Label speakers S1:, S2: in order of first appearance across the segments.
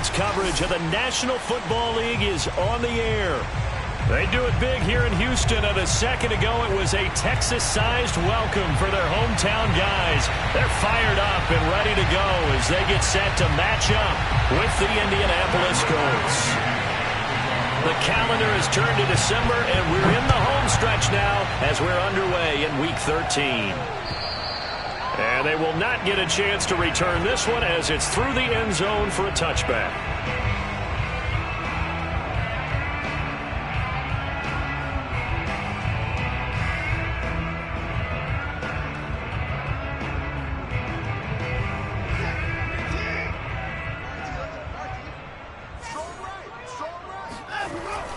S1: Colts coverage of the National Football League is on the air. They do it big here in Houston, and a second ago it was a Texas-sized welcome for their hometown guys. They're fired up and ready to go as they get set to match up with the Indianapolis Colts. The calendar has turned to December, and we're in the home stretch now as we're underway in Week 13. And they will not get a chance to return this one as it's through the end zone for a touchback.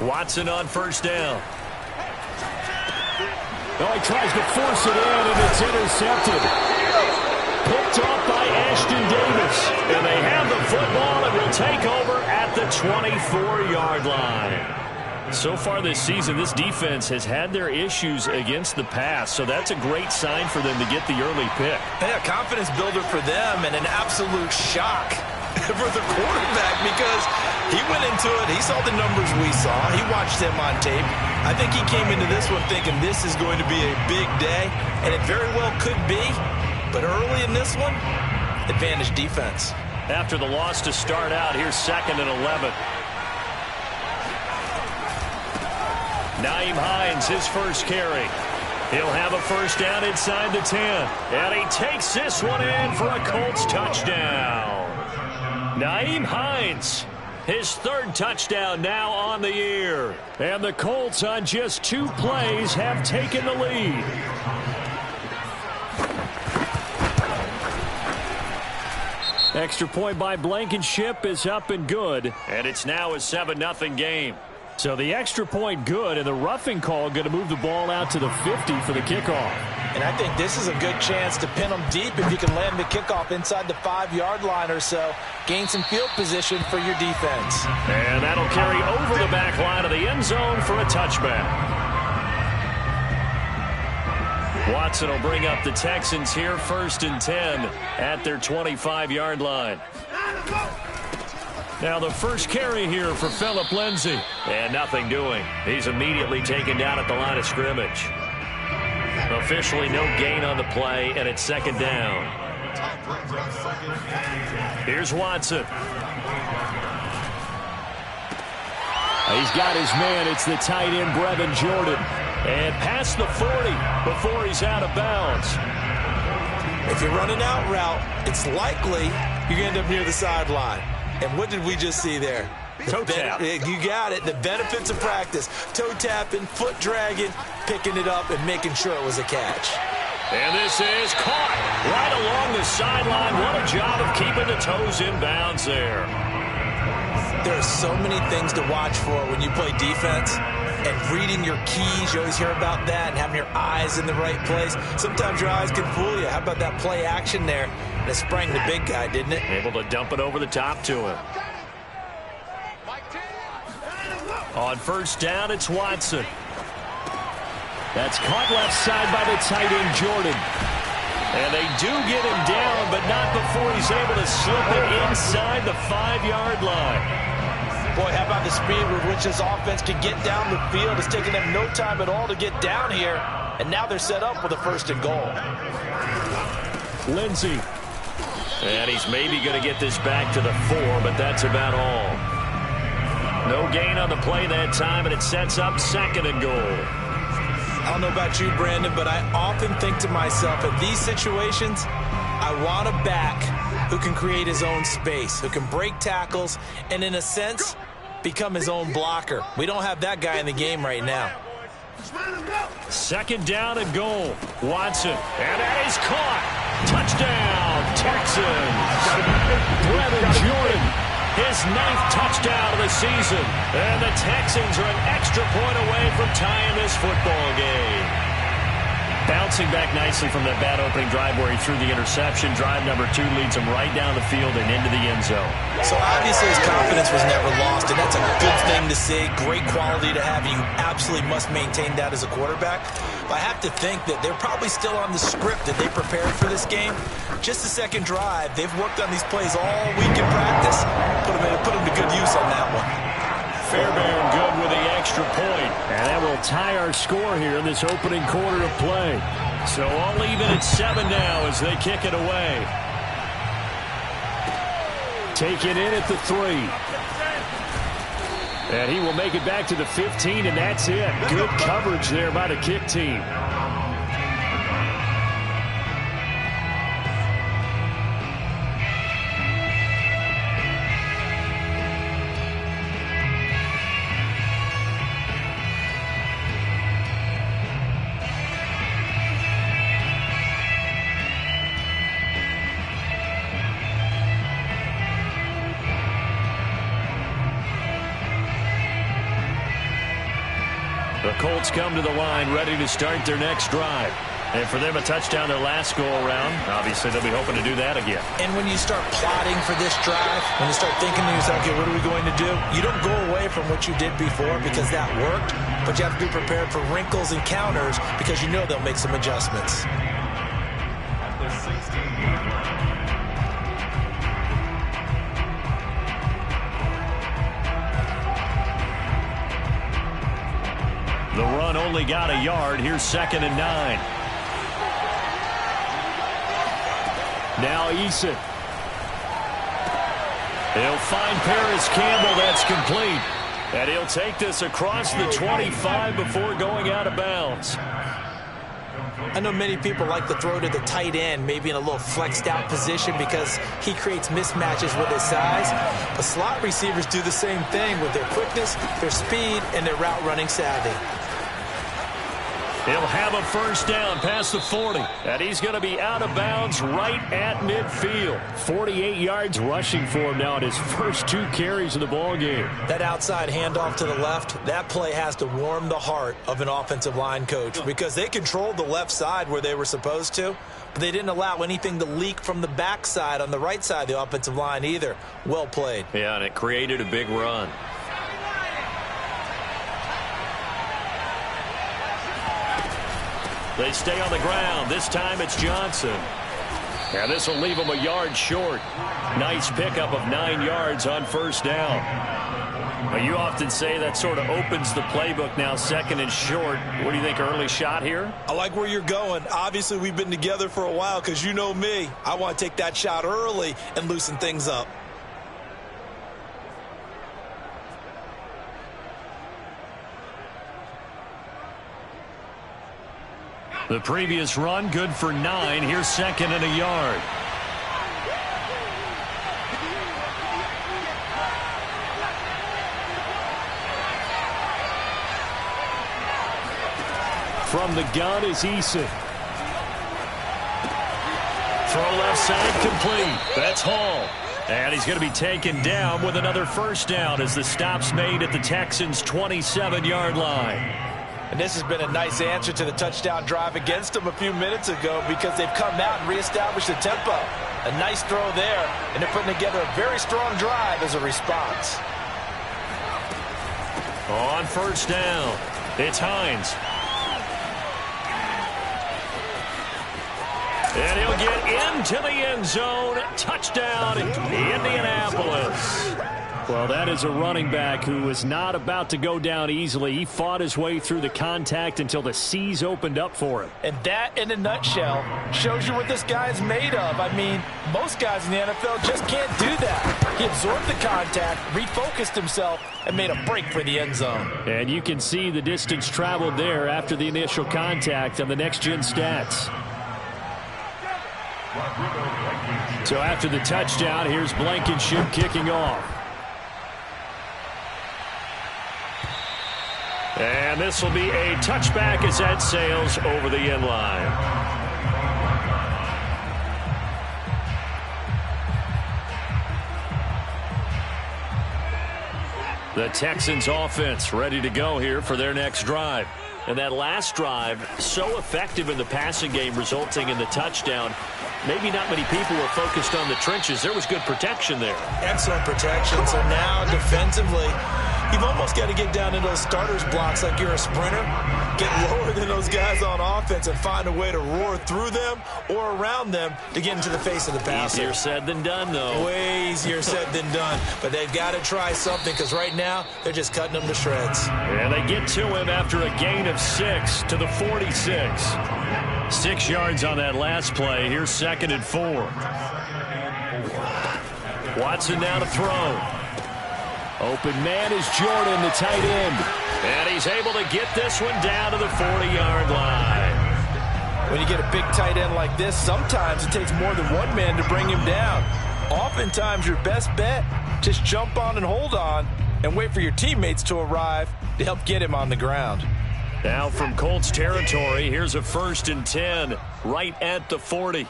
S1: Watson on first down.
S2: Oh, he tries to force it in, and it's intercepted.
S1: Picked off by Ashton Davis. And they have the football and will take over at the 24-yard line. So far this season, this defense has had their issues against the pass, so that's a great sign for them to get the early pick.
S3: Yeah, confidence builder for them and an absolute shock for the quarterback because he went into it. He saw the numbers we saw. He watched them on tape. I think he came into this one thinking this is going to be a big day, and it very well could be. But early in this one, advantage defense.
S1: After the loss to start out, here's 2nd and 11. Nyheim Hines, his first carry. He'll have a first down inside the 10. And he takes this one in for a Colts touchdown. Nyheim Hines, his third touchdown now on the year. And the Colts on just 2 plays have taken the lead. Extra point by Blankenship is up and good. And it's now a 7-0 game. So the extra point good, and the roughing call going to move the ball out to the 50 for the kickoff.
S3: And I think this is a good chance to pin them deep if you can land the kickoff inside the 5-yard line or so. Gain some field position for your defense.
S1: And that'll carry over the back line of the end zone for a touchback. Watson will bring up the Texans here, 1st and 10 at their 25-yard line. Now the first carry here for Phillip Lindsay. And nothing doing. He's immediately taken down at the line of scrimmage. Officially no gain on the play, and it's 2nd down. Here's Watson.
S2: He's got his man. It's the tight end, Brevin Jordan.
S1: And past the 40 before he's out of bounds.
S3: If you're running out route, it's likely you're going to end up near the sideline. And what did we just see there?
S1: Toe tap.
S3: You got it. The benefits of practice. Toe tapping, foot dragging, picking it up, and making sure it was a catch.
S1: And this is caught right along the sideline. What a job of keeping the toes in bounds there.
S3: There are so many things to watch for when you play defense. And reading your keys, you always hear about that, and having your eyes in the right place. Sometimes your eyes can fool you. How about that play action there? And it sprang the big guy, didn't it?
S1: Able to dump it over the top to him. On first down, it's Watson.
S2: That's caught left side by the tight end, Jordan.
S1: And they do get him down, but not before he's able to slip it inside the 5-yard line.
S3: Boy, how about the speed with which this offense can get down the field? It's taken them no time at all to get down here. And now they're set up with a 1st and goal.
S2: Lindsay.
S1: And he's maybe going to get this back to the 4, but that's about all. No gain on the play that time, and it sets up 2nd and goal.
S3: I don't know about you, Brandon, but I often think to myself, in these situations, I want a back who can create his own space, who can break tackles, and in a sense, become his own blocker. We don't have that guy in the game right now.
S1: 2nd down and goal. Watson. And that is caught. Touchdown, Texans.
S2: Brevin Jordan.
S1: His 9th touchdown of the season. And the Texans are an extra point away from tying this football game. Bouncing back nicely from that bad opening drive where he threw the interception. Drive number 2 leads him right down the field and into the end zone.
S3: So obviously his confidence was never lost, and that's a good thing to see. Great quality to have. You absolutely must maintain that as a quarterback. But I have to think that they're probably still on the script that they prepared for this game. Just the second drive. They've worked on these plays all week in practice. Put them
S1: point. And that will tie our score here in this opening quarter of play. So all even at 7 now as they kick it away. Take it in at the 3. And he will make it back to the 15, and that's it. Good coverage there by the kick team. The Colts come to the line ready to start their next drive. And for them, a touchdown their last go-around. Obviously, they'll be hoping to do that again.
S3: And when you start plotting for this drive, when you start thinking to yourself, okay, what are we going to do? You don't go away from what you did before because that worked, but you have to be prepared for wrinkles and counters because you know they'll make some adjustments.
S1: The run only got a yard. Here's 2nd and 9. Now Eason. He'll find Paris Campbell. That's complete. And he'll take this across the 25 before going out of bounds.
S3: I know many people like to throw to the tight end, maybe in a little flexed out position because he creates mismatches with his size. But slot receivers do the same thing with their quickness, their speed, and their route running savvy.
S1: He'll have a first down past the 40. And he's going to be out of bounds right at midfield. 48 yards rushing for him now in his first 2 carries of the ballgame.
S3: That outside handoff to the left, that play has to warm the heart of an offensive line coach because they controlled the left side where they were supposed to, but they didn't allow anything to leak from the backside on the right side of the offensive line either. Well played.
S1: Yeah, and it created a big run. They stay on the ground. This time it's Johnson. And this will leave him a yard short. Nice pickup of 9 yards on first down. Well, you often say that sort of opens the playbook now, 2nd and short. What do you think, early shot here?
S3: I like where you're going. Obviously, we've been together for a while because you know me. I want to take that shot early and loosen things up.
S1: The previous run, good for 9. Here's 2nd and a yard. From the gun is Eason. Throw left side complete. That's Hall. And he's going to be taken down with another first down as the stop's made at the Texans' 27-yard line.
S3: And this has been a nice answer to the touchdown drive against them a few minutes ago because they've come out and reestablished the tempo. A nice throw there, and they're putting together a very strong drive as a response.
S1: On first down, it's Hines. And he'll get into the end zone. Touchdown, Indianapolis. Well, that is a running back who was not about to go down easily. He fought his way through the contact until the seas opened up for him.
S3: And that, in a nutshell, shows you what this guy is made of. I mean, most guys in the NFL just can't do that. He absorbed the contact, refocused himself, and made a break for the end zone.
S1: And you can see the distance traveled there after the initial contact on the next-gen stats. So after the touchdown, here's Blankenship kicking off. And this will be a touchback as that sails over the end line. The Texans offense ready to go here for their next drive. And that last drive, so effective in the passing game, resulting in the touchdown. Maybe not many people were focused on the trenches. There was good protection there.
S3: Excellent protection. So now defensively, you've almost got to get down in those starters blocks like you're a sprinter, get lower than those guys on offense and find a way to roar through them or around them to get into the face of the passer.
S1: Easier said than done, though.
S3: Way easier said than done. But they've got to try something because right now they're just cutting them to shreds.
S1: And they get to him after a gain of 6 to the 46. 6 yards on that last play. Here's 2nd and 4. Watson now to throw. Open man is Jordan, the tight end. And he's able to get this one down to the 40-yard line.
S3: When you get a big tight end like this, sometimes it takes more than one man to bring him down. Oftentimes, your best bet, just jump on and hold on and wait for your teammates to arrive to help get him on the ground.
S1: Now from Colts territory, here's a 1st and 10 right at the 40.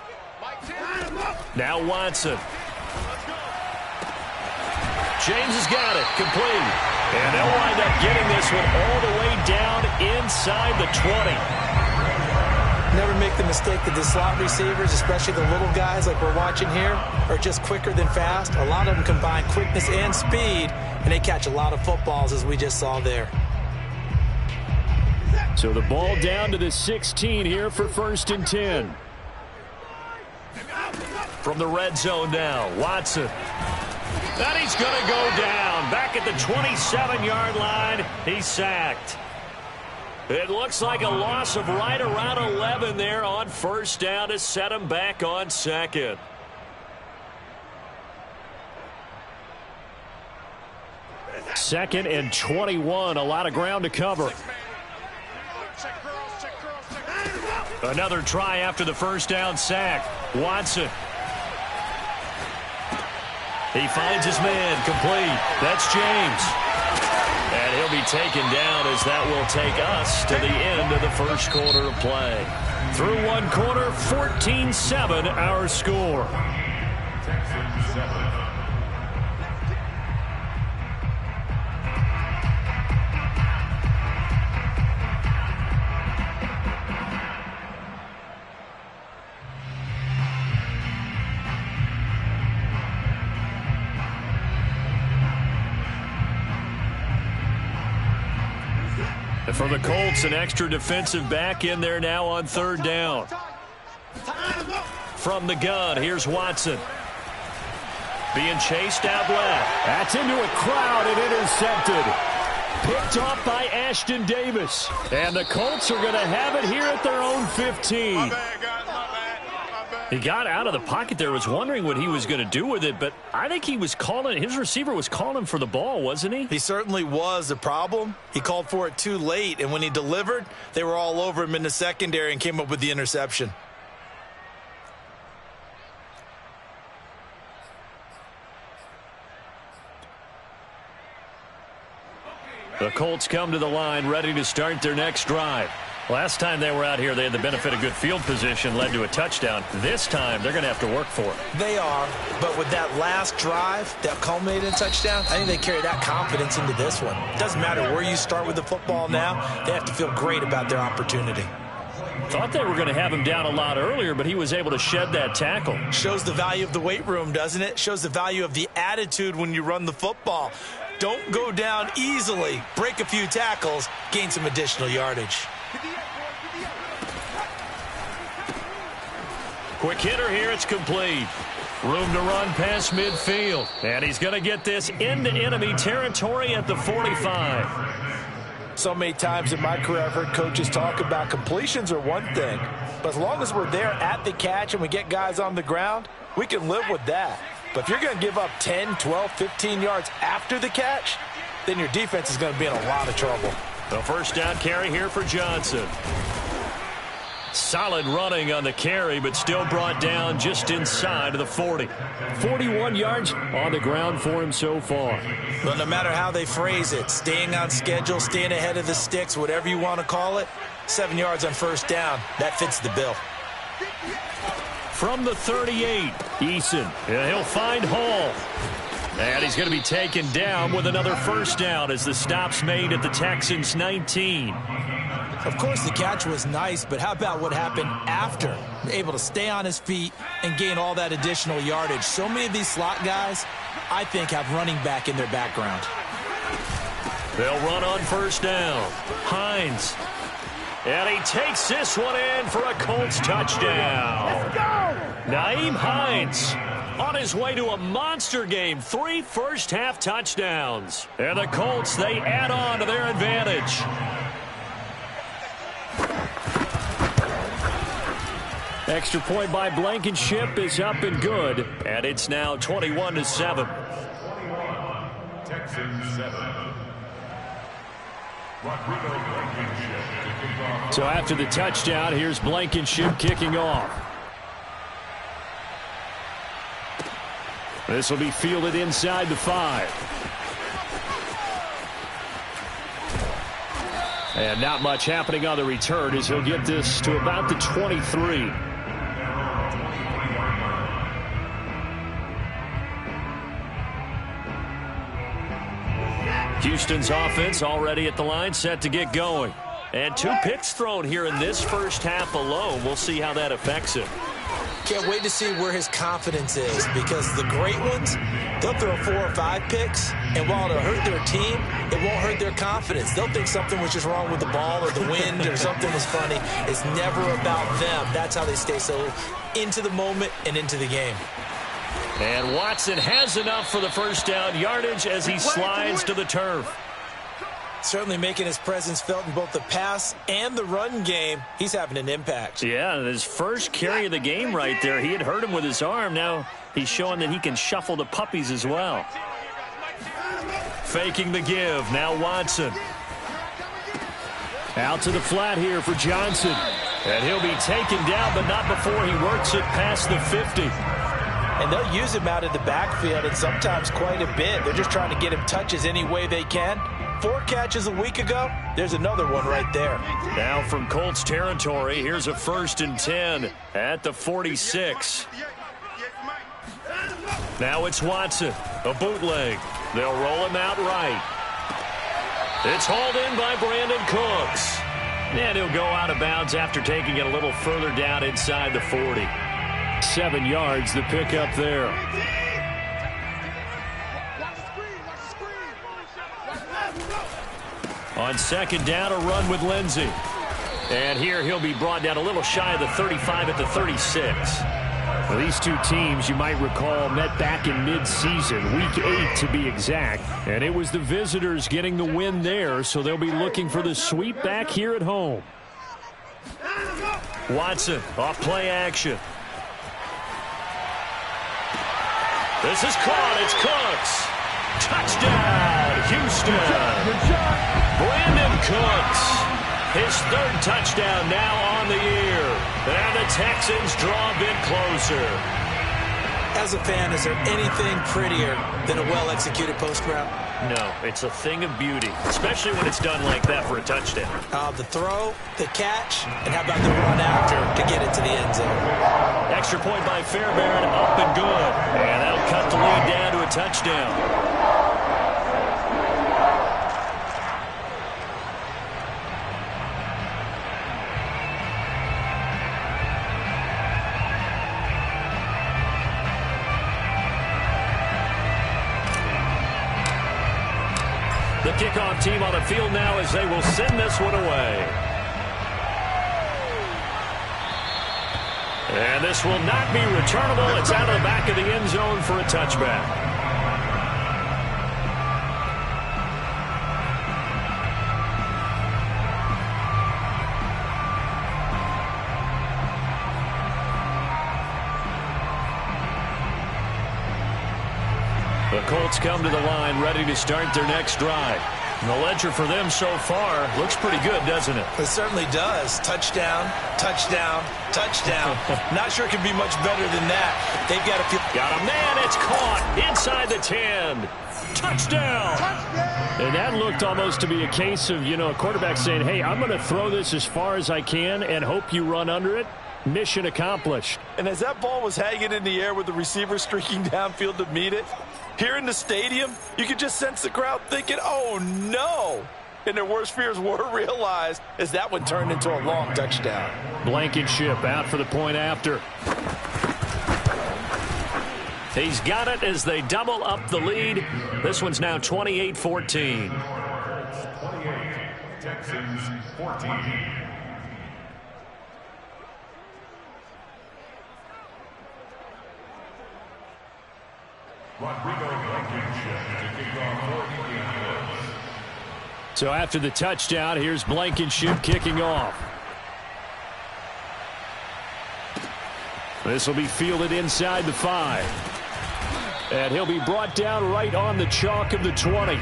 S1: Now Watson. James has got it, complete. And they'll wind up getting this one all the way down inside the 20.
S3: Never make the mistake that the slot receivers, especially the little guys like we're watching here, are just quicker than fast. A lot of them combine quickness and speed, and they catch a lot of footballs as we just saw there.
S1: So the ball down to the 16 here for 1st and 10. From the red zone now, Watson. And he's going to go down. Back at the 27-yard line, he's sacked. It looks like a loss of right around 11 there on 1st down to set him back on 2nd. Second and 21, a lot of ground to cover. Another try after the 1st down sack. Watson. He finds his man, complete. That's James. And he'll be taken down as that will take us to the end of the 1st quarter of play. Through 1 quarter, 14-7 our score. And for the Colts, an extra defensive back in there now on 3rd down. From the gun, here's Watson. Being chased out left. That's into a crowd and intercepted. Picked off by Ashton Davis. And the Colts are going to have it here at their own 15. He got out of the pocket there, was wondering what he was going to do with it, but I think he was calling, his receiver was calling for the ball, wasn't he?
S3: He certainly was. The problem, he called for it too late, and when he delivered, they were all over him in the secondary and came up with the interception.
S1: The Colts come to the line ready to start their next drive. Last time they were out here, they had the benefit of good field position, led to a touchdown. This time, they're going to have to work for it.
S3: They are, but with that last drive that culminated in a touchdown, I think they carry that confidence into this one. It doesn't matter where you start with the football now, they have to feel great about their opportunity.
S1: Thought they were going to have him down a lot earlier, but he was able to shed that tackle.
S3: Shows the value of the weight room, doesn't it? Shows the value of the attitude when you run the football. Don't go down easily. Break a few tackles, gain some additional yardage.
S1: Quick hitter here, it's complete. Room to run past midfield. And he's going to get this into enemy territory at the 45.
S3: So many times in my career, I've heard coaches talk about completions are one thing. But as long as we're there at the catch and we get guys on the ground, we can live with that. But if you're going to give up 10, 12, 15 yards after the catch, then your defense is going to be in a lot of trouble.
S1: The 1st down carry here for Johnson. Solid running on the carry, but still brought down just inside of the 40. 41 yards on the ground for him so far.
S3: But no matter how they phrase it, staying on schedule, staying ahead of the sticks, whatever you want to call it, 7 yards on 1st down, that fits the bill.
S1: From the 38, Eason. Yeah, he'll find Hall. And he's going to be taken down with another 1st down as the stop's made at the Texans' 19.
S3: Of course, the catch was nice, but how about what happened after? Able to stay on his feet and gain all that additional yardage. So many of these slot guys, I think, have running back in their background.
S1: They'll run on first down. Hines. And he takes this one in for a Colts touchdown. Let's go! Nyheim Hines on his way to a monster game. 3 first-half touchdowns. And the Colts, they add on to their advantage. Extra point by Blankenship is up and good. And it's now 21-7.
S4: Texans 7.
S1: So after the touchdown, here's Blankenship kicking off. This will be fielded inside the 5. And not much happening on the return as he'll get this to about the 23. Houston's offense already at the line, set to get going. And 2 picks thrown here in this first half alone. We'll see how that affects him.
S3: Can't wait to see where his confidence is, because the great ones, they'll throw 4 or 5 picks, and while it'll hurt their team, it won't hurt their confidence. They'll think something was just wrong with the ball or the wind or something was funny. It's never about them. That's how they stay so into the moment and into the game.
S1: And Watson has enough for the first down yardage as he slides to the turf.
S3: Certainly making his presence felt in both the pass and the run game. He's having an impact.
S1: Yeah, his first carry of the game right there. He had hurt him with his arm. Now he's showing that he can shuffle the puppies as well. Faking the give. Now Watson. Out to the flat here for Johnson. And he'll be taken down, but not before he works it past the 50.
S3: And they'll use him out in the backfield, and sometimes quite a bit. They're just trying to get him touches any way they can. 4 catches a week ago, there's another one right there.
S1: Now from Colts territory, here's a 1st and 10 at the 46. Now it's Watson, a bootleg. They'll roll him out right. It's hauled in by Brandon Cooks. And he'll go out of bounds after taking it a little further down inside the 40. 7 yards, the pickup there. On second down, a run with Lindsey. And here he'll be brought down a little shy of the 35 at the 36. Well, these 2 teams, you might recall, met back in mid-season, week 8 to be exact. And it was the visitors getting the win there, so they'll be looking for the sweep back here at home. Watson, off play action. This is caught. It's Cooks. Touchdown, Houston. Brandon Cooks, his 3rd touchdown now on the year. And the Texans draw a bit closer.
S3: As a fan, is there anything prettier than a well-executed post route?
S1: No, it's a thing of beauty, especially when it's done like that for a touchdown.
S3: The throw, the catch, and how about the run after to get it to the end zone?
S1: Extra point by Fairbairn, up and good. And that'll cut the lead down to a touchdown. The kickoff team on the field now as they will send this one away. And this will not be returnable. It's out of the back of the end zone for a touchback. The Colts come to the line ready to start their next drive. And the ledger for them so far looks pretty good, doesn't it?
S3: It certainly does. Touchdown, touchdown, touchdown. Not sure it can be much better than that. They've got a few.
S1: Got a man. It's caught inside the 10. Touchdown. And that looked almost to be a case of, a quarterback saying, hey, I'm going to throw this as far as I can and hope you run under it. Mission accomplished.
S5: And as that ball was hanging in the air with the receiver streaking downfield to meet it, here in the stadium, you could just sense the crowd thinking, oh, no. And their worst fears were realized as that one turned into a long touchdown.
S1: Blankenship out for the point after. He's got it as they double up the lead. This one's now 28-14.
S4: Texans 14.
S1: So after the touchdown, here's Blankenship kicking off. This will be fielded inside the 5. And he'll be brought down right on the chalk of the 20.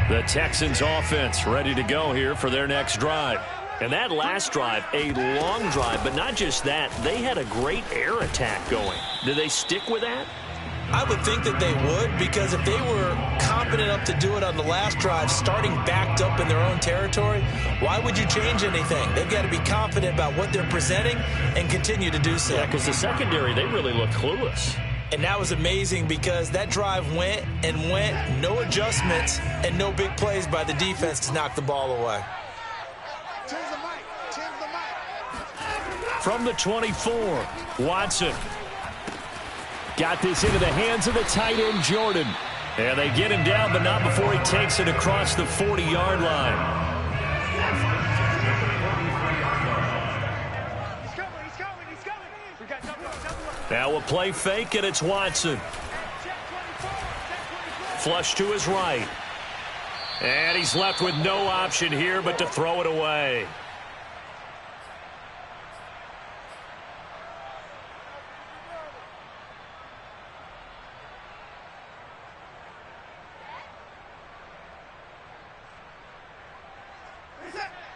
S1: The Texans offense ready to go here for their next drive. And that last drive, a long drive, but not just that. They had a great air attack going. Do they stick with that?
S3: I would think that they would, because if they were confident enough to do it on the last drive, starting backed up in their own territory, why would you change anything? They've got to be confident about what they're presenting and continue to do so.
S1: Yeah, because the secondary, they really looked clueless.
S3: And that was amazing because that drive went and went, no adjustments and no big plays by the defense to knock the ball away.
S1: From the 24, Watson. Got this into the hands of the tight end, Jordan. And they get him down, but not before he takes it across the 40-yard line. Now a play fake, and it's Watson. Flush to his right. And he's left with no option here but to throw it away.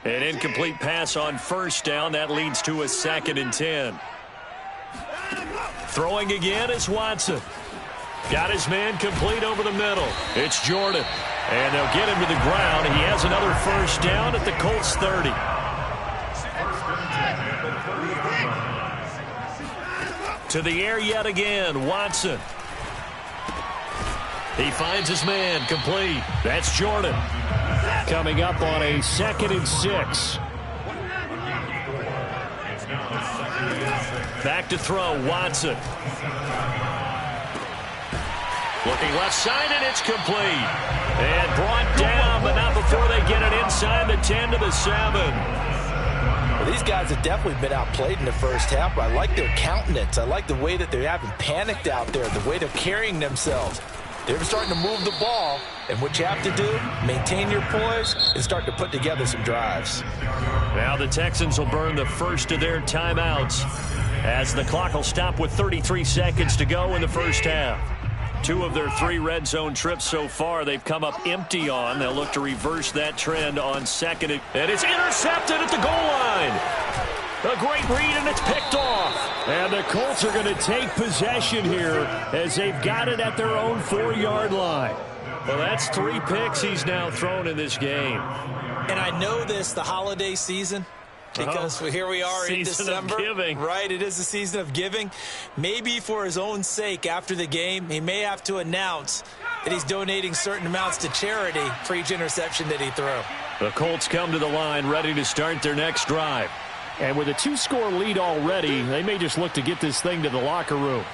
S1: An incomplete pass on first down. That leads to a 2nd and 10. Throwing again is Watson. Got his man complete over the middle. It's Jordan. And they'll get him to the ground. He has another first down at the Colts 30. To the air yet again, Watson. He finds his man complete. That's Jordan. Coming up on a 2nd and 6. Back to throw, Watson. Looking left side, and it's complete. And brought down, but not before they get it inside the 10 to the 7.
S3: Well, these guys have definitely been outplayed in the first half, but I like their countenance. I like the way that they haven't panicked out there, the way they're carrying themselves. They're starting to move the ball, and what you have to do, maintain your poise and start to put together some drives.
S1: Now the Texans will burn the first of their timeouts as the clock will stop with 33 seconds to go in the first half. 2 of their 3 red zone trips so far they've come up empty on. They'll look to reverse that trend on 2nd. And it's intercepted at the goal line. A great read, and it's picked off. And the Colts are going to take possession here as they've got it at their own 4-yard line. Well, that's 3 picks he's now thrown in this game.
S3: And I know this, the holiday season, because here we are in December.
S1: Of giving.
S3: Right, it is the season of giving. Maybe for his own sake after the game, he may have to announce that he's donating certain amounts to charity for each interception that he threw.
S1: The Colts come to the line ready to start their next drive. And with a 2-score lead already, they may just look to get this thing to the locker room.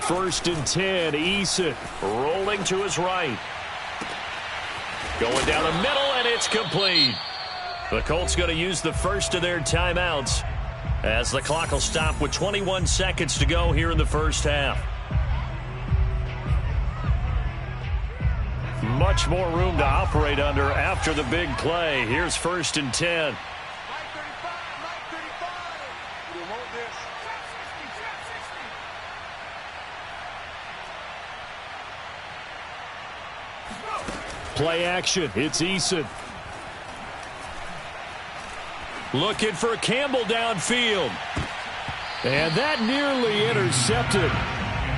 S1: First and 10, Eason rolling to his right. Going down the middle, and it's complete. The Colts going to use the first of their timeouts as the clock will stop with 21 seconds to go here in the first half. Much more room to operate under after the big play. Here's first and 10. Play action. It's Eason. Looking for Campbell downfield. And that nearly intercepted.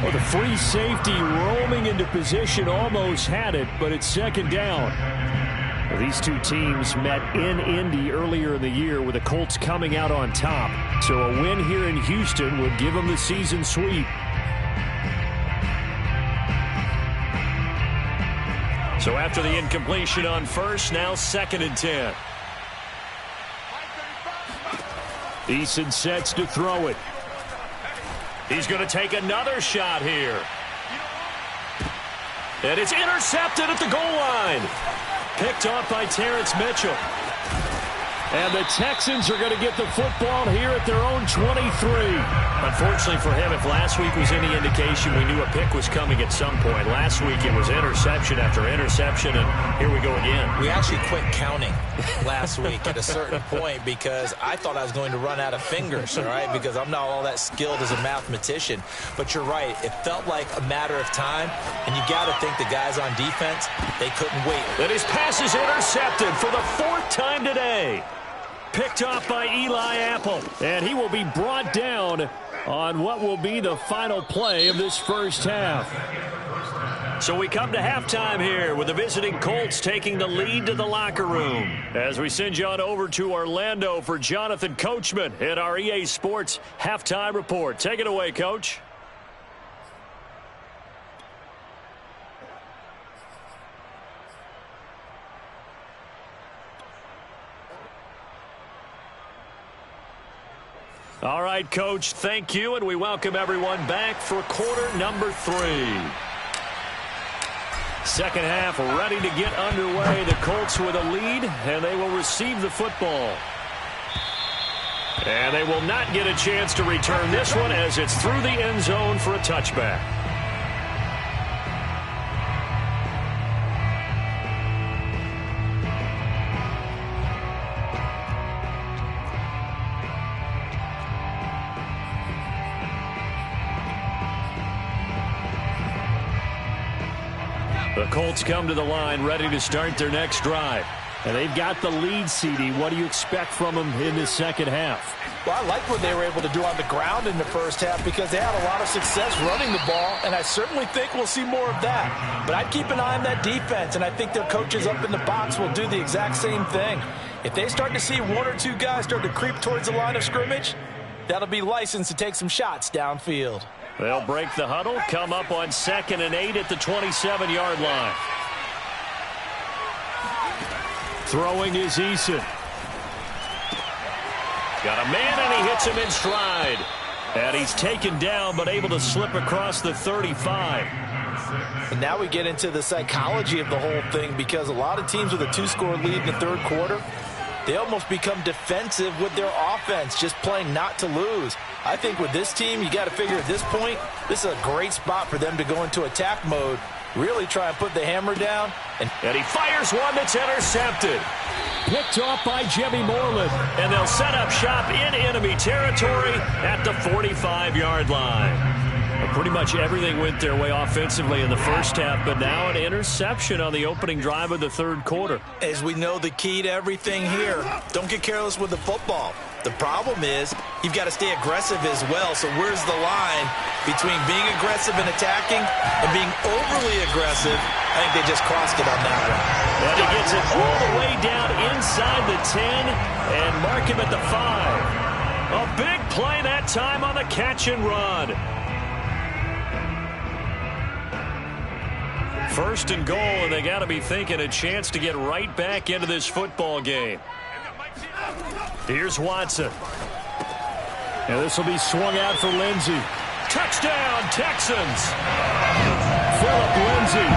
S1: Well, the free safety roaming into position almost had it, but it's 2nd down. Well, these 2 teams met in Indy earlier in the year with the Colts coming out on top. So a win here in Houston would give them the season sweep. So after the incompletion on first, now 2nd and 10. Eason sets to throw it. He's going to take another shot here. And it's intercepted at the goal line. Picked off by Terrence Mitchell. And the Texans are going to get the football here at their own 23. Unfortunately for him, if last week was any indication, we knew a pick was coming at some point. Last week it was interception after interception, and here we go again.
S3: We actually quit counting last week at a certain point because I thought I was going to run out of fingers, all right, because I'm not all that skilled as a mathematician. But you're right. It felt like a matter of time, and you got to think the guys on defense, they couldn't wait.
S1: And his pass is intercepted for the 4th time today. Picked off by Eli Apple, and he will be brought down on what will be the final play of this first half. So we come to halftime here with the visiting Colts taking the lead to the locker room. As we send you on over to Orlando for Jonathan Coachman in our EA Sports Halftime Report. Take it away, Coach. All right, Coach, thank you, and we welcome everyone back for quarter number 3. Second half ready to get underway. The Colts with a lead, and they will receive the football. And they will not get a chance to return this one as it's through the end zone for a touchback. The Colts come to the line ready to start their next drive. And they've got the lead, CD. What do you expect from them in this second half?
S5: Well, I like what they were able to do on the ground in the first half because they had a lot of success running the ball, and I certainly think we'll see more of that. But I'd keep an eye on that defense, and I think their coaches up in the box will do the exact same thing. If they start to see 1 or 2 guys start to creep towards the line of scrimmage, that'll be licensed to take some shots downfield.
S1: They'll break the huddle, come up on 2nd and 8 at the 27-yard line. Throwing is Eason. Got a man, and he hits him in stride. And he's taken down, but able to slip across the 35.
S5: And now we get into the psychology of the whole thing because a lot of teams with a 2-score lead in the third quarter, they almost become defensive with their offense, just playing not to lose. I think with this team, you got to figure at this point, this is a great spot for them to go into attack mode, really try and put the hammer down.
S1: And he fires one that's intercepted. Picked off by Jimmy Moreland. And they'll set up shop in enemy territory at the 45-yard line. Pretty much everything went their way offensively in the first half, but now an interception on the opening drive of the third quarter.
S3: As we know, the key to everything here, don't get careless with the football. The problem is you've got to stay aggressive as well. So where's the line between being aggressive and attacking and being overly aggressive? I think they just crossed it on that one.
S1: And he gets it all the way down inside the 10 and mark him at the 5. A big play that time on the catch and run. First and goal, and they got to be thinking a chance to get right back into this football game. Here's Watson. And this will be swung out for Lindsey. Touchdown, Texans! Phillip Lindsay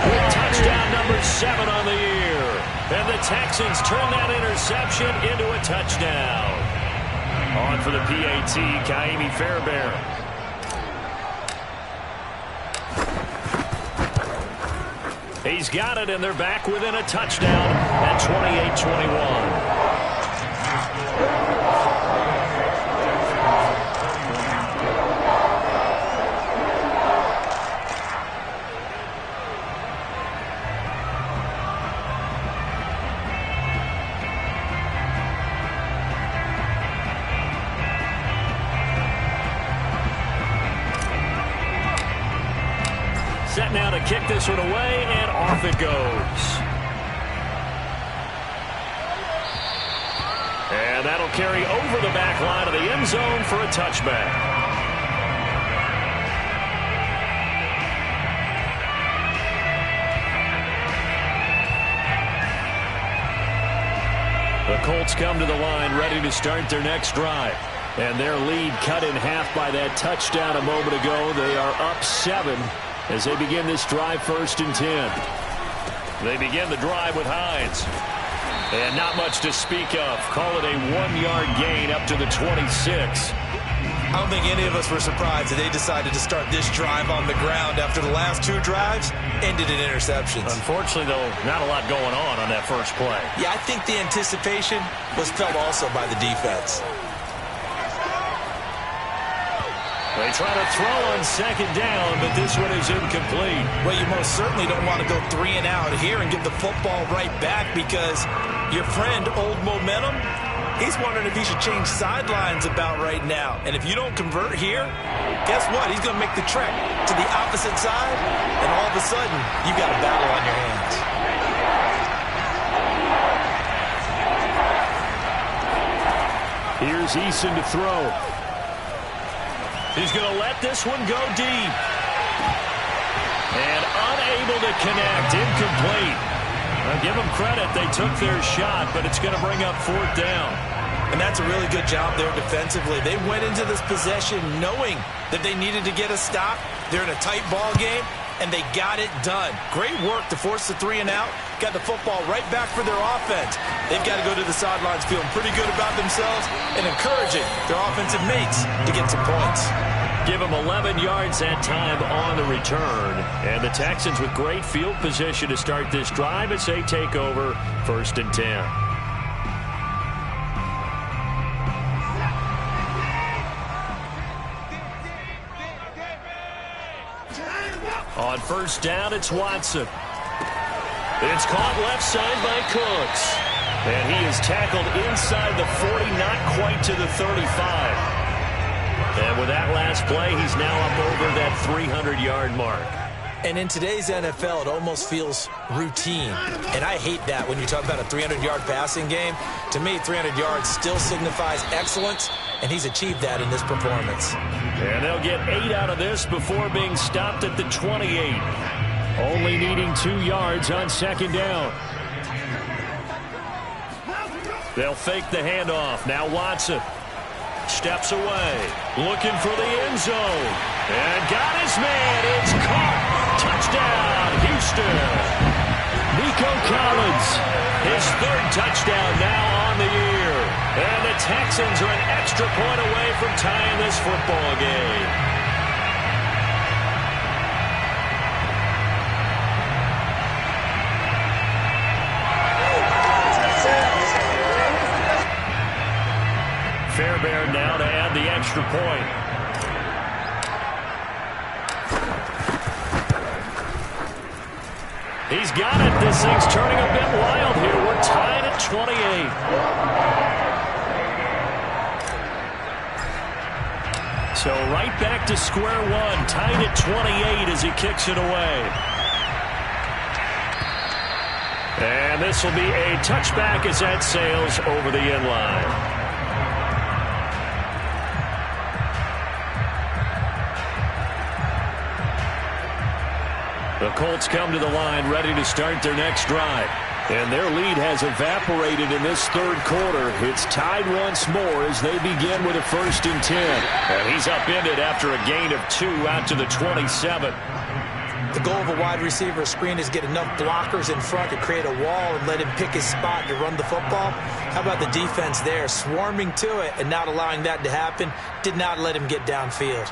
S1: with touchdown number 7 on the year. And the Texans turn that interception into a touchdown. On for the PAT, Kaimi Fairbairn. He's got it, and they're back within a touchdown at 28-21. Set now to kick this one away, and off it goes. And that'll carry over the back line of the end zone for a touchback. The Colts come to the line ready to start their next drive. And their lead cut in half by that touchdown a moment ago. They are up 7 as they begin this drive, 1st and 10. They begin the drive with Hines. And not much to speak of. Call it a 1-yard gain up to the 26.
S3: I don't think any of us were surprised that they decided to start this drive on the ground after the last 2 drives ended in interceptions.
S1: Unfortunately, though, not a lot going on that first play.
S3: Yeah, I think the anticipation was felt also by the defense.
S1: They try to throw on 2nd down, but this one is incomplete.
S3: Well, you most certainly don't want to go 3 and out here and give the football right back because your friend, Old Momentum, he's wondering if he should change sidelines about right now. And if you don't convert here, guess what? He's going to make the trek to the opposite side, and all of a sudden, you've got a battle on your hands.
S1: Here's Eason to throw. He's going to let this one go deep. And unable to connect, incomplete. I'll give them credit. They took their shot, but it's going to bring up 4th down.
S3: And that's a really good job there defensively. They went into this possession knowing that they needed to get a stop. They're in a tight ball game, and they got it done. Great work to force the 3 and out. Got the football right back for their offense. They've got to go to the sidelines feeling pretty good about themselves and encouraging their offensive mates to get some points.
S1: Give them 11 yards that time on the return. And the Texans with great field position to start this drive as they take over, 1st and 10. On 1st down, it's Watson. It's caught left side by Cooks. And he is tackled inside the 40, not quite to the 35. And with that last play, he's now up over that 300-yard mark.
S3: And in today's NFL, it almost feels routine. And I hate that when you talk about a 300-yard passing game. To me, 300 yards still signifies excellence, and he's achieved that in this performance.
S1: And they'll get 8 out of this before being stopped at the 28. Only needing 2 yards on 2nd down. They'll fake the handoff. Now Watson steps away, looking for the end zone. And got his man. It's caught. Touchdown, Houston. Nico Collins, his 3rd touchdown now on the year. And the Texans are an extra point away from tying this football game. Fairbairn now to add the extra point. He's got it. This thing's turning a bit wild here. We're tied at 28. So right back to square one. Tied at 28 as he kicks it away. And this will be a touchback as that sails over the end line. The Colts come to the line ready to start their next drive. And their lead has evaporated in this 3rd quarter. It's tied once more as they begin with a 1st and 10. And he's upended after a gain of 2 out to the 27.
S3: The goal of a wide receiver screen is get enough blockers in front to create a wall and let him pick his spot to run the football. How about the defense there, swarming to it and not allowing that to happen? Did not let him get downfield.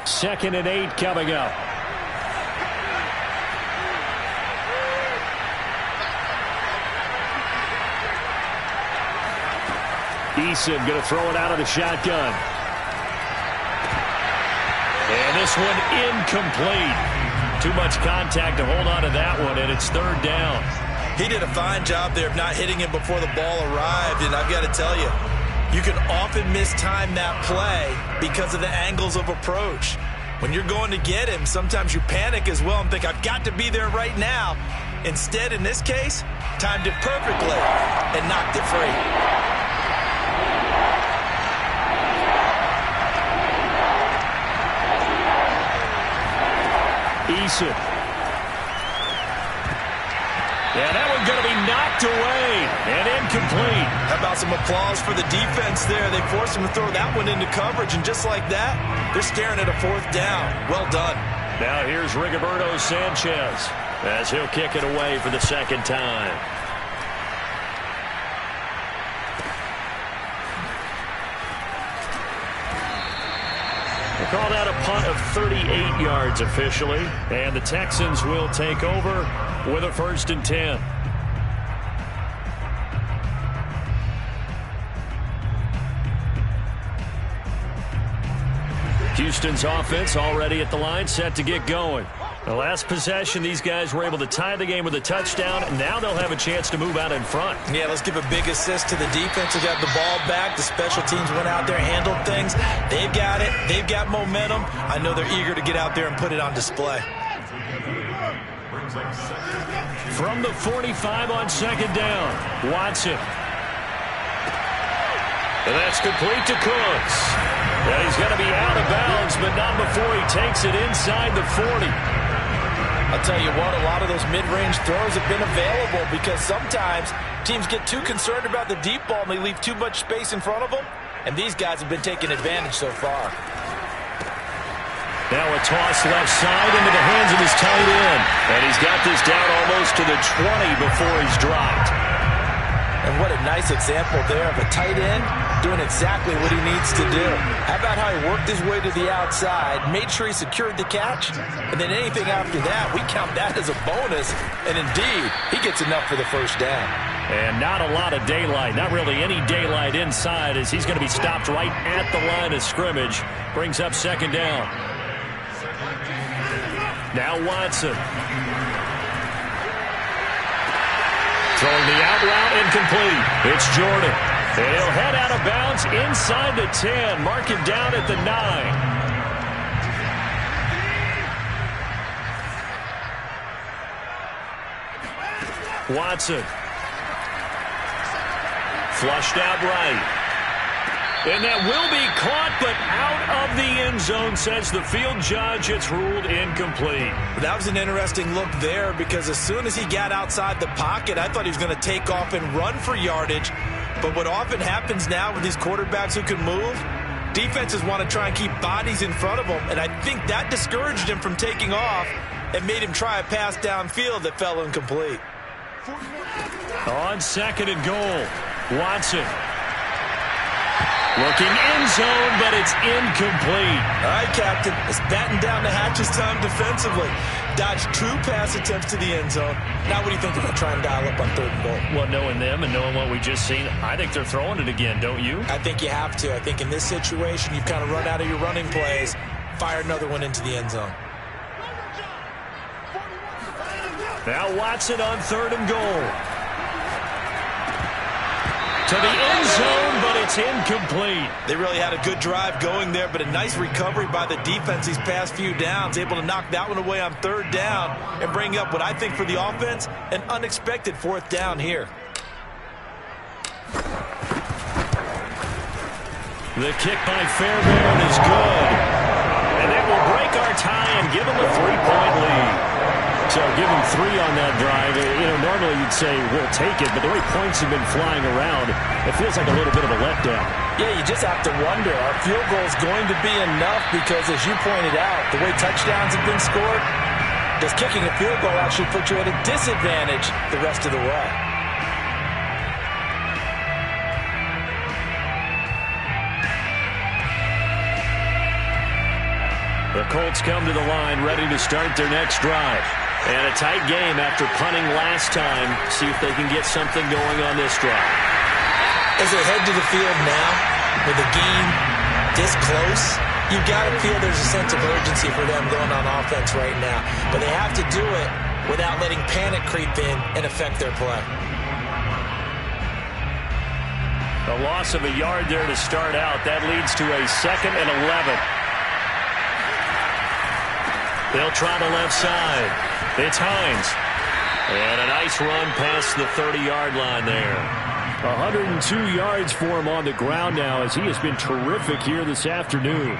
S1: 2nd and 8 coming up. Eason going to throw it out of the shotgun. And this one incomplete. Too much contact to hold on to that one, and it's 3rd down.
S3: He did a fine job there of not hitting him before the ball arrived, and I've got to tell you, you can often mistime that play because of the angles of approach. When you're going to get him, sometimes you panic as well and think, I've got to be there right now. Instead, in this case, timed it perfectly and knocked it free.
S1: Eason. Yeah, that one's going to be knocked away and incomplete.
S3: How about some applause for the defense there? They forced him to throw that one into coverage, and just like that, they're staring at a 4th down. Well done.
S1: Now here's Rigoberto Sanchez as he'll kick it away for the 2nd time. They called out a punt of 38 yards officially, and the Texans will take over with a 1st and 10. Houston's offense already at the line, set to get going. The last possession, these guys were able to tie the game with a touchdown, and now they'll have a chance to move out in front.
S3: Yeah, let's give a big assist to the defense who got the ball back. The special teams went out there, handled things. They've got it. They've got momentum. I know they're eager to get out there and put it on display.
S1: From the 45 on 2nd down, Watson. And that's complete to Cooks. And he's going to be out of bounds, but not before he takes it inside the 40.
S3: I'll tell you what, a lot of those mid-range throws have been available because sometimes teams get too concerned about the deep ball and they leave too much space in front of them, and these guys have been taking advantage so far.
S1: Now a toss left side into the hands of his tight end. And he's got this down almost to the 20 before he's dropped.
S3: And what a nice example there of a tight end doing exactly what he needs to do. How about how he worked his way to the outside, made sure he secured the catch, and then anything after that, we count that as a bonus. And indeed, he gets enough for the 1st down.
S1: And not a lot of daylight, not really any daylight inside as he's going to be stopped right at the line of scrimmage. Brings up 2nd down. Now Watson. Throwing the out route incomplete. It's Jordan. And he'll head out of bounds inside the 10. Mark him down at the 9. Watson. Flushed out right. And that will be caught, but out of the end zone, says the field judge. It's ruled incomplete.
S3: That was an interesting look there because as soon as he got outside the pocket, I thought he was going to take off and run for yardage. But what often happens now with these quarterbacks who can move, defenses want to try and keep bodies in front of them, and I think that discouraged him from taking off and made him try a pass downfield that fell incomplete.
S1: On 2nd and goal, Watson. Looking end zone, but it's incomplete.
S3: All right, Captain. It's batten down the hatches time defensively. Dodged 2 pass attempts to the end zone. Now what do you think they're going to try and dial up on 3rd and goal?
S1: Well, knowing them and knowing what we just seen, I think they're throwing it again, don't you?
S3: I think you have to. I think in this situation, you've kind of run out of your running plays. Fire another one into the end zone.
S1: Now Watson on 3rd and goal. To the end zone, but it's incomplete.
S3: They really had a good drive going there, but a nice recovery by the defense these past few downs, able to knock that one away on 3rd down and bring up what I think for the offense, an unexpected 4th down here.
S1: The kick by Fairbairn is good. And that will break our tie and give them a 3-point lead. So give them 3 on that drive. You know, normally you'd say we'll take it, but the way points have been flying around, it feels like a little bit of a letdown.
S3: Yeah, you just have to wonder, are field goals going to be enough? Because as you pointed out, the way touchdowns have been scored, does kicking a field goal actually put you at a disadvantage the rest of the way?
S1: The Colts come to the line, ready to start their next drive. And a tight game after punting last time. See if they can get something going on this drive.
S3: As they head to the field now, with the game this close, you've got to feel there's a sense of urgency for them going on offense right now. But they have to do it without letting panic creep in and affect their play.
S1: A loss of a yard there to start out. That leads to a 2nd and 11. They'll try the left side. It's Hines. And a nice run past the 30-yard line there. 102 yards for him on the ground now as he has been terrific here this afternoon.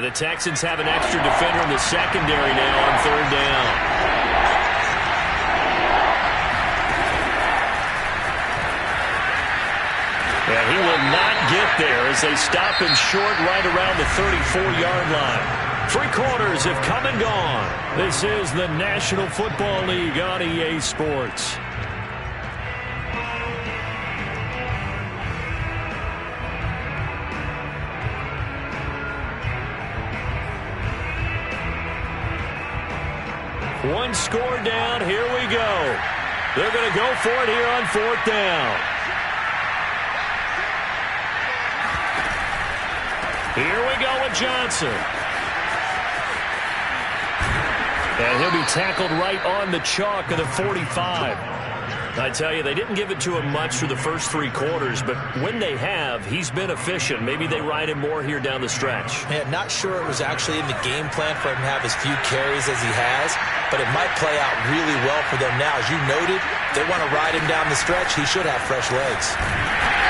S1: And the Texans have an extra defender in the secondary now on third down. And he will not get there as they stop him short right around the 34-yard line. 3 quarters have come and gone. This is the National Football League on EA Sports. One score down. Here we go. They're going to go for it here on 4th down. Here we go with Johnson. And he'll be tackled right on the chalk of the 45. I tell you, they didn't give it to him much for the first 3 quarters, but when they have, he's been efficient. Maybe they ride him more here down the stretch.
S3: Man, not sure it was actually in the game plan for him to have as few carries as he has, but it might play out really well for them now. As you noted, they want to ride him down the stretch. He should have fresh legs.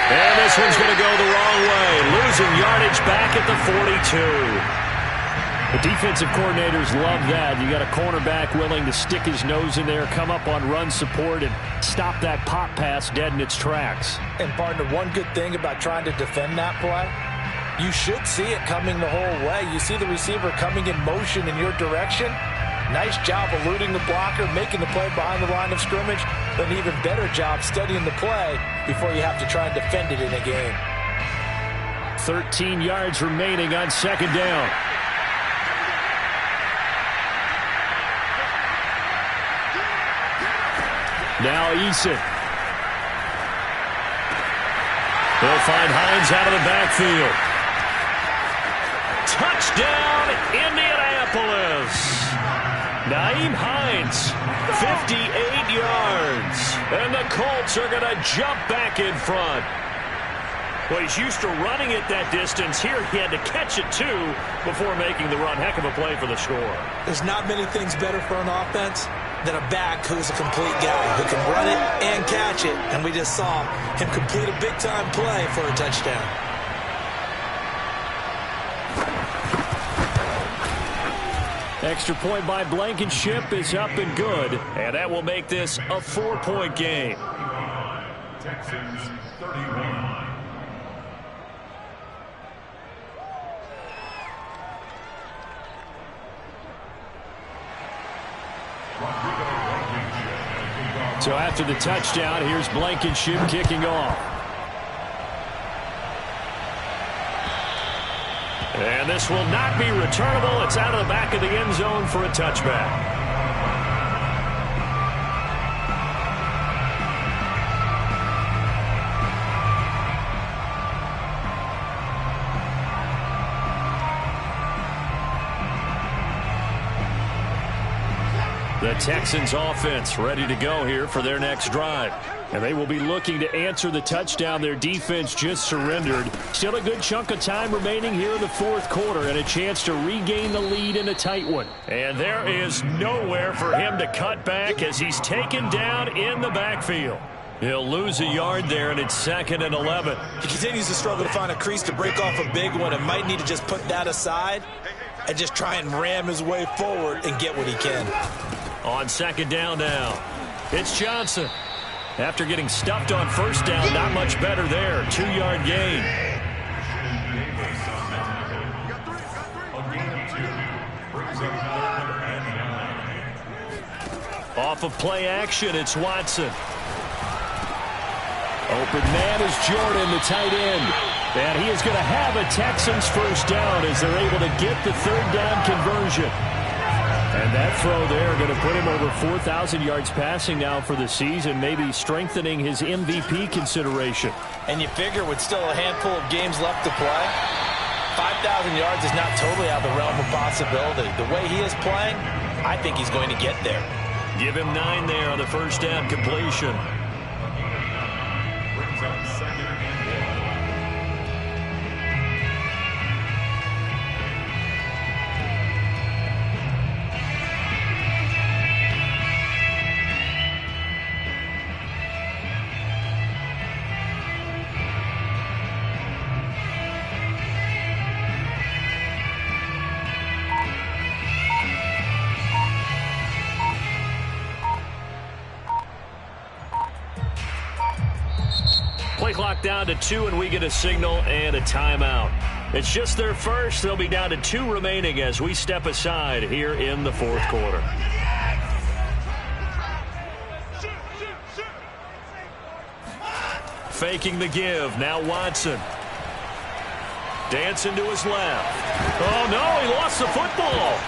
S1: And this one's going to go the wrong way. Losing yardage back at the 42. The defensive coordinators love that. You got a cornerback willing to stick his nose in there, come up on run support, and stop that pop pass dead in its tracks.
S5: And, partner, one good thing about trying to defend that play, you should see it coming the whole way. You see the receiver coming in motion in your direction. Nice job eluding the blocker, making the play behind the line of scrimmage. An even better job studying the play before you have to try and defend it in a game.
S1: 13 yards remaining on 2nd down. Now Eason. They'll find Hines out of the backfield. Touchdown, Indianapolis. Nyheim Hines, 58 yards. And the Colts are going to jump back in front. Well, he's used to running it that distance. Here he had to catch it, too, before making the run. Heck of a play for the score.
S3: There's not many things better for an offense than a back who's a complete guy who can run it and catch it. And we just saw him complete a big-time play for a touchdown.
S1: Extra point by Blankenship is up and good. And that will make this a 4-point game.
S4: Texans 31.
S1: So after the touchdown, here's Blankenship kicking off. And this will not be returnable. It's out of the back of the end zone for a touchback. The Texans offense ready to go here for their next drive. And they will be looking to answer the touchdown their defense just surrendered. Still a good chunk of time remaining here in the 4th quarter and a chance to regain the lead in a tight one. And there is nowhere for him to cut back as he's taken down in the backfield. He'll lose a yard there, and it's 2nd and 11.
S3: He continues to struggle to find a crease to break off a big one and might need to just put that aside and just try and ram his way forward and get what he can.
S1: On 2nd down now, it's Johnson. After getting stuffed on 1st down, not much better there. 2-yard gain. Off of play action, it's Watson. Open man is Jordan, the tight end. And he is going to have a Texans 1st down as they're able to get the 3rd down conversion. And that throw there going to put him over 4,000 yards passing now for the season, maybe strengthening his MVP consideration.
S5: And you figure with still a handful of games left to play, 5,000 yards is not totally out of the realm of possibility. The way he is playing, I think he's going to get there.
S1: Give him 9 there on the 1st down completion.
S4: Brings up 2nd and 1.
S1: Play clock down to 2, and we get a signal and a timeout. It's just their first. They'll be down to 2 remaining as we step aside here in the fourth quarter. Faking the give. Now Watson. Dancing to his left. Oh, no, he lost the football.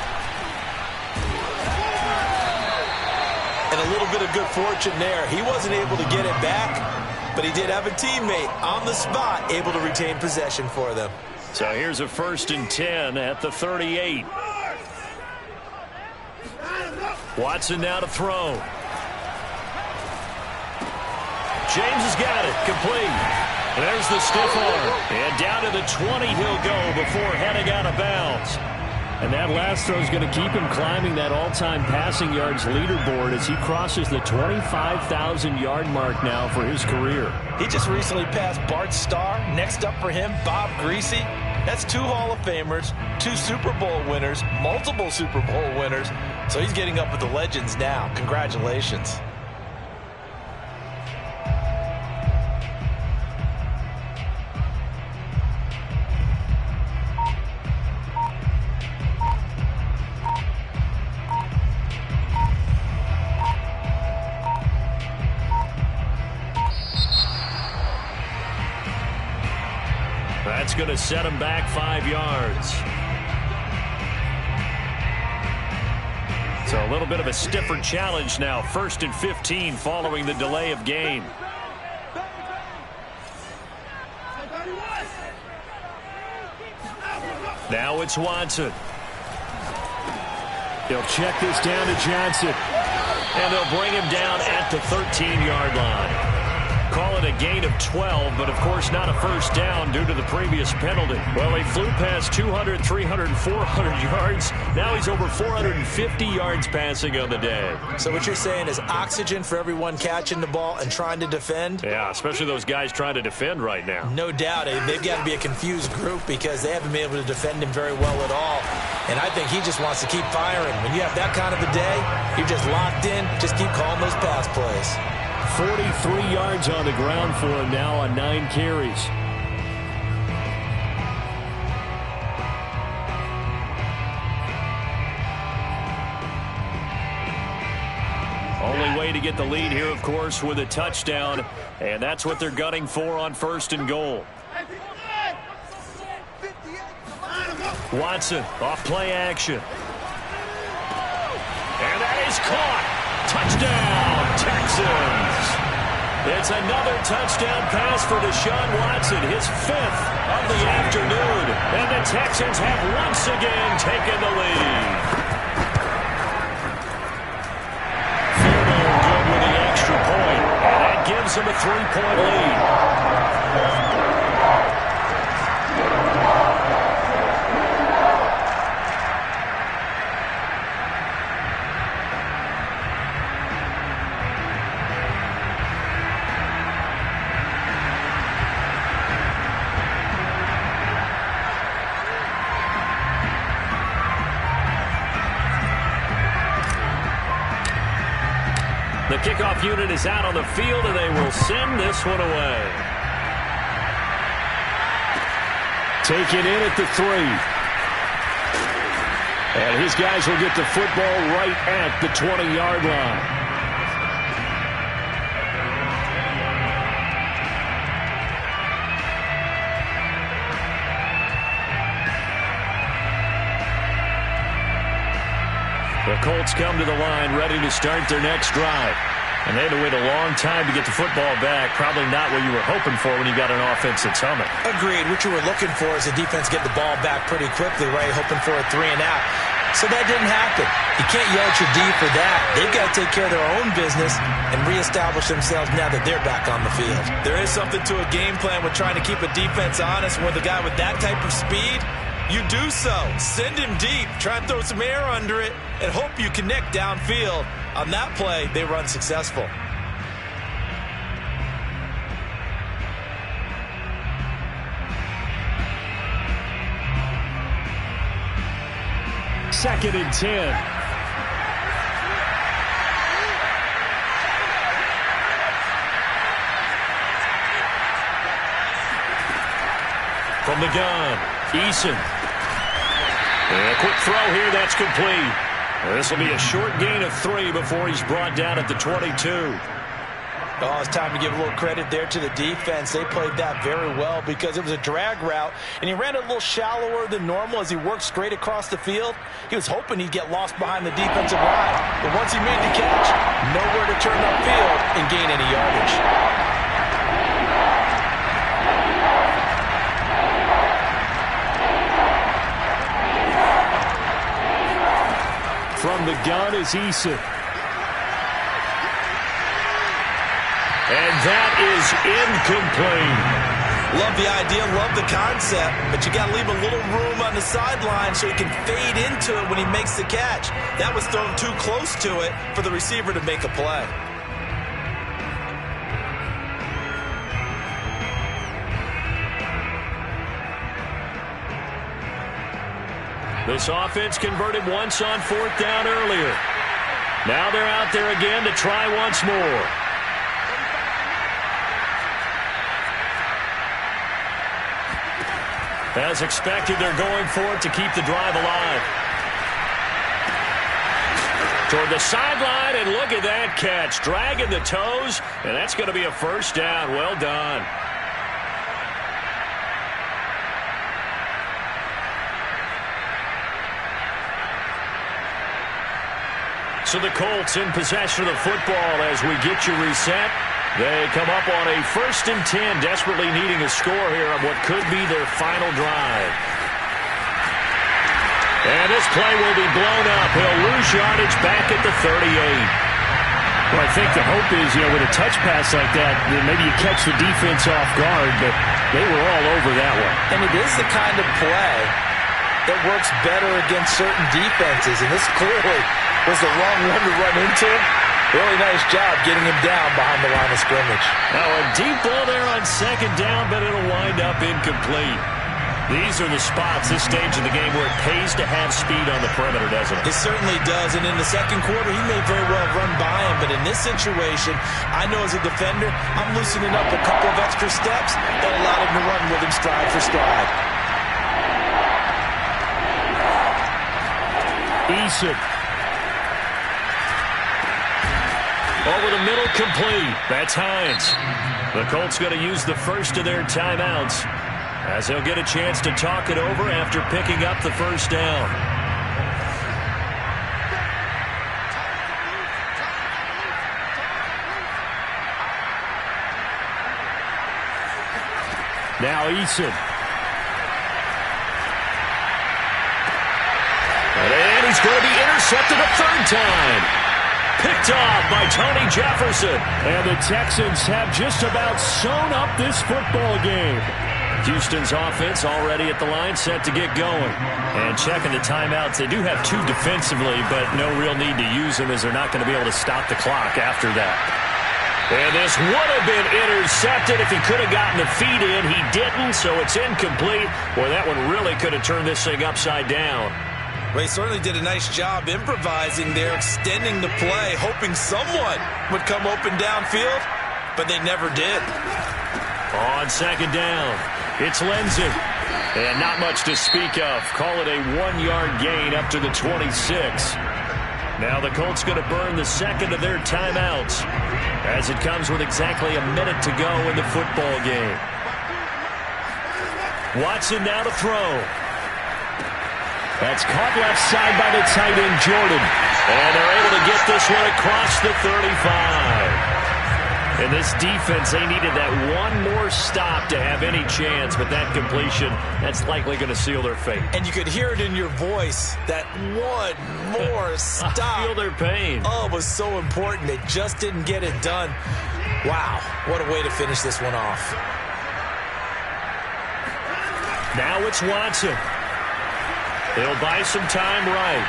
S5: And a little bit of good fortune there. He wasn't able to get it back, but he did have a teammate on the spot able to retain possession for them.
S1: So here's a 1st and 10 at the 38. Watson now to throw. James has got it. Complete. There's the stiff arm. And down to the 20 he'll go before heading out of bounds.
S2: And that last throw is going to keep him climbing that all-time passing yards leaderboard as he crosses the 25,000-yard mark now for his career.
S5: He just recently passed Bart Starr. Next up for him, Bob Greasy. That's 2 Hall of Famers, 2 Super Bowl winners, multiple Super Bowl winners. So he's getting up with the legends now. Congratulations.
S1: That's going to set him back 5 yards. So a little bit of a stiffer challenge now. 1st and 15 following the delay of game. Now it's Watson. He'll check this down to Johnson. And they'll bring him down at the 13-yard line. Call it a gain of 12, but of course not a first down due to the previous penalty. Well, he flew past 200, 300, 400 yards. Now he's over 450 yards passing on the day.
S5: So what you're saying is oxygen for everyone catching the ball and trying to defend?
S1: Yeah, especially those guys trying to defend right now.
S5: No doubt. They've got to be a confused group because they haven't been able to defend him very well at all. And I think he just wants to keep firing. When you have that kind of a day, you're just locked in. Just keep calling those pass plays.
S2: 43 yards on the ground for him now on 9 carries.
S1: Only way to get the lead here, of course, with a touchdown. And that's what they're gunning for on 1st and goal. Watson off play action. And that is caught. Touchdown, Texans. It's another touchdown pass for Deshaun Watson, his 5th of the afternoon. And the Texans have once again taken the lead. Field goal good with the extra point, and that gives them a 3-point lead. The kickoff unit is out on the field, and they will send this one away.
S2: Taken in at the 3. And his guys will get the football right at the 20-yard line.
S1: The Colts come to the line ready to start their next drive. And they had to wait a long time to get the football back. Probably not what you were hoping for when you got an offense that's humming.
S5: Agreed. What you were looking for is the defense get the ball back pretty quickly, right? Hoping for a 3 and out. So that didn't happen. You can't yell at your D for that. They've got to take care of their own business and reestablish themselves now that they're back on the field. There is something to a game plan with trying to keep a defense honest. With a guy with that type of speed, you do so. Send him deep. Try and throw some air under it and hope you connect downfield. On that play, they were unsuccessful.
S2: Second and 10.
S1: the gun, Eason. And a quick throw here, that's complete. This will be a short gain of 3 before he's brought down at the 22.
S5: Oh, it's time to give a little credit there to the defense. They played that very well because it was a drag route, and he ran a little shallower than normal as he worked straight across the field. He was hoping he'd get lost behind the defensive line, but once he made the catch, nowhere to turn upfield and gain any yardage.
S1: From the gun is Eason. And that is incomplete.
S5: Love the idea, love the concept, but you got to leave a little room on the sideline so he can fade into it when he makes the catch. That was thrown too close to it for the receiver to make a play.
S1: This offense converted once on 4th down earlier. Now they're out there again to try once more. As expected, they're going for it to keep the drive alive. Toward the sideline, and look at that catch. Dragging the toes, and that's going to be a first down. Well done. So the Colts in possession of the football as we get you reset. They come up on a 1st and 10, desperately needing a score here on what could be their final drive. And this play will be blown up. He'll lose yardage back at the 38.
S2: Well, I think the hope is, with a touch pass like that, maybe you catch the defense off guard, but they were all over that one.
S5: And it is the kind of play that works better against certain defenses, and this clearly was the wrong one to run into. Really nice job getting him down behind the line of scrimmage.
S1: Now a deep ball there on 2nd down, but it'll wind up incomplete. These are the spots, this stage of the game, where it pays to have speed on the perimeter, doesn't it?
S5: It certainly does, and in the 2nd quarter, he may very well run by him, but in this situation, I know as a defender, I'm loosening up a couple of extra steps that allowed him to run with him stride for stride.
S1: Eason. Over the middle, complete. That's Hines. The Colts going to use the first of their timeouts as they'll get a chance to talk it over after picking up the first down. Now Eason. And he's going to be intercepted a 3rd time. Picked off by Tony Jefferson.
S2: And the Texans have just about sewn up this football game.
S1: Houston's offense already at the line, set to get going. And checking the timeouts, they do have 2 defensively, but no real need to use them as they're not going to be able to stop the clock after that. And this would have been intercepted if he could have gotten the feet in. He didn't, so it's incomplete. Boy, that one really could have turned this thing upside down.
S5: Ray certainly did a nice job improvising there, extending the play, hoping someone would come open downfield, but they never did.
S1: On 2nd down, it's Lindsey. And not much to speak of. Call it a 1-yard gain up to the 26. Now the Colts going to burn the 2nd of their timeouts as it comes with exactly a minute to go in the football game. Watson now to throw. That's caught left side by the tight end, Jordan. And they're able to get this one across the 35. And this defense, they needed that one more stop to have any chance, but that completion, that's likely going to seal their fate.
S5: And you could hear it in your voice, that one more stop.
S1: I feel their pain.
S5: Oh, it was so important. They just didn't get it done. Wow, what a way to finish this one off.
S1: Now it's Watson. He'll buy some time right.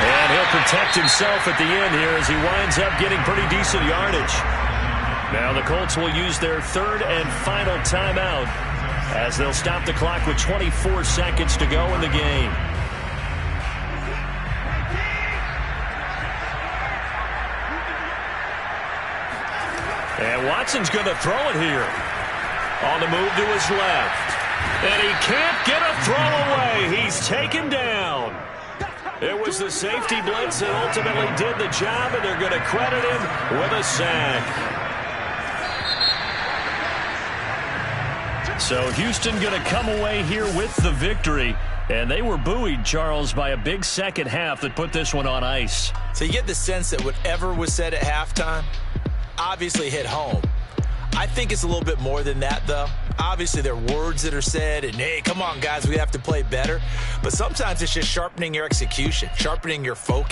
S1: And he'll protect himself at the end here as he winds up getting pretty decent yardage. Now the Colts will use their 3rd and final timeout as they'll stop the clock with 24 seconds to go in the game. And Watson's going to throw it here. On the move to his left. And he can't get a throw away. He's taken down. It was the safety blitz that ultimately did the job, and they're going to credit him with a sack. So Houston going to come away here with the victory. And they were buoyed, Charles, by a big second half that put this one on ice.
S3: So you get the sense that whatever was said at halftime obviously hit home. I think it's a little bit more than that, though. Obviously, there are words that are said, and, hey, come on, guys, we have to play better. But sometimes it's just sharpening your execution, sharpening your focus.